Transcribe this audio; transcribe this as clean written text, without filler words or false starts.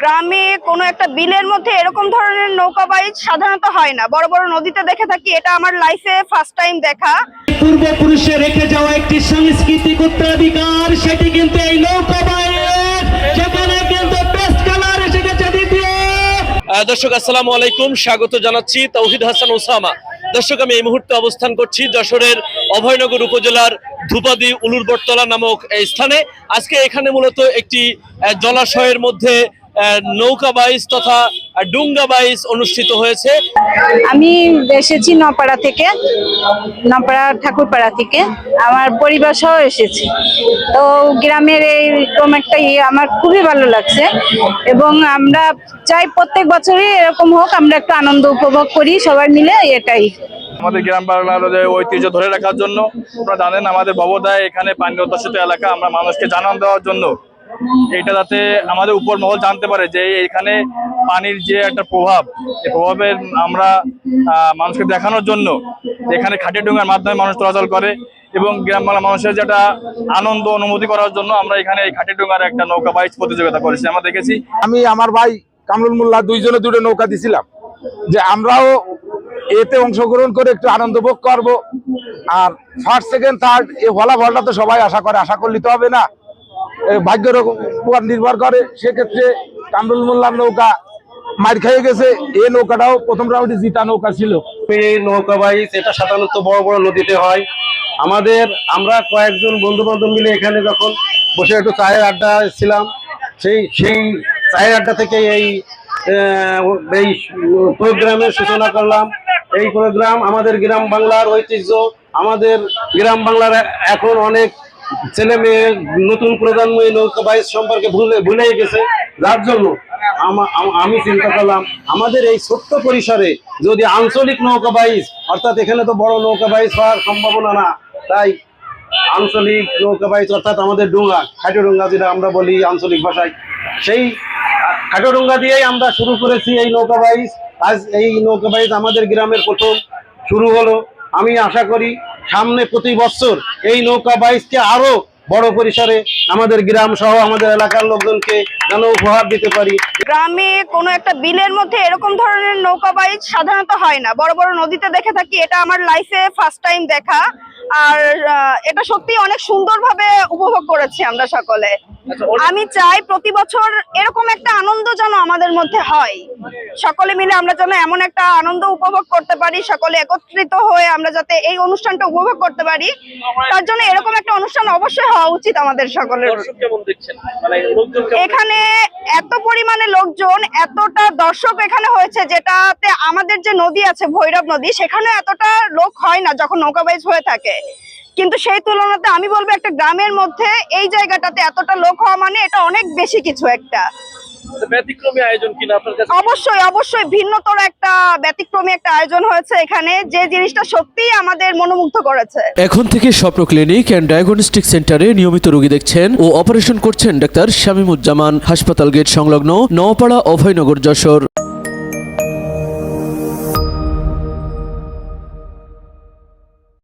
গ্রামে কোনো একটা বিলের মধ্যে এরকম ধরনের নৌকা বাইচ সাধারণত হয় না। বড় বড় নদীতে দেখে থাকি, এটা আমার লাইফে ফার্স্ট টাইম দেখা। পূর্বপুরুষে রেখে যাওয়া একটি সাংস্কৃতিক উত্তরাধিকার, সেটি কিন্তু এই নৌকা বাইচ, যেখানে কিন্তু পেস্ট কালার এসে গেছে দ্বিতীয়। দর্শক আসসালামু আলাইকুম, স্বাগত জানাচ্ছি তৌহিদ হাসান ওসামা। দর্শক, আমি এই মুহূর্তে অবস্থান করছি যশোরের অভয়নগর উপজেলার ধূপাদি উলুরবটতলা নামক এই স্থানে। আজকে এখানে মূলত একটি জলাশয়ের মধ্যে নৌকা বাইচ তথা ডুঙ্গা বাইচ অনুষ্ঠিত হয়েছে। আমি এসেছি নপাড়া থেকে, নপাড়া ঠাকুরপাড়া থেকে। আমার পরিবার সহ এসেছি। তো গ্রামের এইরকম একটা আমার খুবই ভালো লাগছে এবং আমরা চাই প্রত্যেক বছরই এরকম হোক, আমরা একটু আনন্দ উপভোগ করি সবাই মিলে। এটাই আমাদের গ্রাম বাংলার ঐতিহ্য ধরে রাখার জন্য। আপনারা জানেন আমাদের ভবদায় এখানে পানি অধ্যুষিত এলাকা, আমরা মানুষকে জানান দেওয়ার জন্য এটা যাতে আমাদের উপর মহল জানতে পারে যে এখানে পানির যে একটা প্রভাব, এই প্রভাবের আমরা মানুষকে দেখানোর জন্য এখানে খাটিয়া ডুঙ্গার মাধ্যমে মানুষ চলাচল করে এবং গ্রাম বাংলা মানুষের যেটা আনন্দ অনুমতি করার জন্য আমরা এখানে এই খাটিয়া ডুঙ্গার একটা নৌকা বাইচ প্রতিযোগিতা করেছি। আমরা দেখেছি, আমি আমার ভাই কামরুল মোল্লা দুইজনে দুটো নৌকা দিছিলাম যে আমরাও এতে অংশগ্রহণ করে একটু আনন্দ ভোগ করবো। আর ফার্স্ট সেকেন্ড থার্ড এই ফলাফলটা তো সবাই আশা করে, আশা করলে তো হবে না, ভাগ্যের উপর নির্ভর করে। সেক্ষেত্রে কামরুল মোল্লার নৌকা মার খেয়ে গেছে। এই নৌকাটাও প্রথম রাউন্ডে জিতা নৌকা ছিল। এই নৌকা বাইচ এটা সাধারণত বড় বড় নদীতে হয়। আমরা কয়েকজন বন্ধু বান্ধব মিলে এখানে যখন বসে একটু চায়ের আড্ডা ছিলাম, সেই চায়ের আড্ডা থেকে এই প্রোগ্রামের সূচনা করলাম। এই প্রোগ্রাম আমাদের গ্রাম বাংলার ঐতিহ্য, আমাদের গ্রাম বাংলার এখন অনেক ছেলে মেয়ে নতুন প্রজন্ম এই নৌকা বাইচ সম্পর্কে ভুলে গেছে। যার জন্য আমি চিন্তা করলাম আমাদের এই ছোট্ট পরিসরে যদি আঞ্চলিক নৌকা বাইচ, অর্থাৎ এখানে তো বড় নৌকা বাইচ হওয়ার সম্ভাবনা না, তাই আঞ্চলিক নৌকা বাইচ অর্থাৎ আমাদের ডুঙ্গা, খাটো ডুঙ্গা যেটা আমরা বলি আঞ্চলিক ভাষায়, সেই খাটো ডুঙ্গা দিয়েই আমরা শুরু করেছি এই নৌকা বাইচ। আজ এই নৌকা বাইচ আমাদের গ্রামের প্রথম শুরু হলো। আমি আশা করি সামনে প্রতি বছর এই নৌকা বাইচকে আরো বড় পরিসরে আমাদের গ্রাম সহ আমাদের এলাকার লোকজনকে যেন উপহার দিতে পারি। গ্রামে কোনো একটা বিলের মধ্যে এরকম ধরনের নৌকা বাইচ সাধারণত হয় না। বড় বড় নদীতে দেখে থাকি, এটা আমার লাইফে ফার্স্ট টাইম দেখা। আর এটা সত্যি অনেক সুন্দরভাবে উপভোগ করেছি আমরা সকলে। আমি চাই প্রতি বছর এরকম একটা আনন্দ যেন আমাদের মধ্যে হয়, সকলে মিলে আমরা যেন এমন একটা আনন্দ উপভোগ করতে পারি, সকলে একত্রিত হয়ে আমরা যাতে এই অনুষ্ঠানটা উপভোগ করতে পারি। তার জন্য এরকম একটা অনুষ্ঠান অবশ্যই হওয়া উচিত আমাদের সকলের। এখানে এত পরিমাণে লোকজন, এতটা দর্শক এখানে হয়েছে, যেটাতে আমাদের যে নদী আছে ভৈরব নদী, সেখানে এতটা লোক হয় না যখন নৌকা বাইচ হয়ে থাকে। কিন্তু সেই তুলনাতে আমি বলবো একটা গ্রামের মধ্যে এই জায়গাটাতে এতটা লোক হওয়া মানে এটা অনেক বেশি কিছু একটা ব্যতিক্রমী আয়োজন কিনা আপনার কাছে? অবশ্যই অবশ্যই ভিন্নতর একটা ব্যতিক্রমী একটা আয়োজন হয়েছে এখানে, যে জিনিসটা সত্যিই আমাদের মনোমুগ্ধ করেছে। এখন থেকে স্বপ্ন ক্লিনিক অ্যান্ড ডায়াগনস্টিক সেন্টারে নিয়মিত রোগী দেখছেন ও অপারেশন করছেন ডাক্তার শামীমুজ্জামান, হাসপাতাল গেট সংলগ্ন নওপাড়া অভয়নগর, যশোর।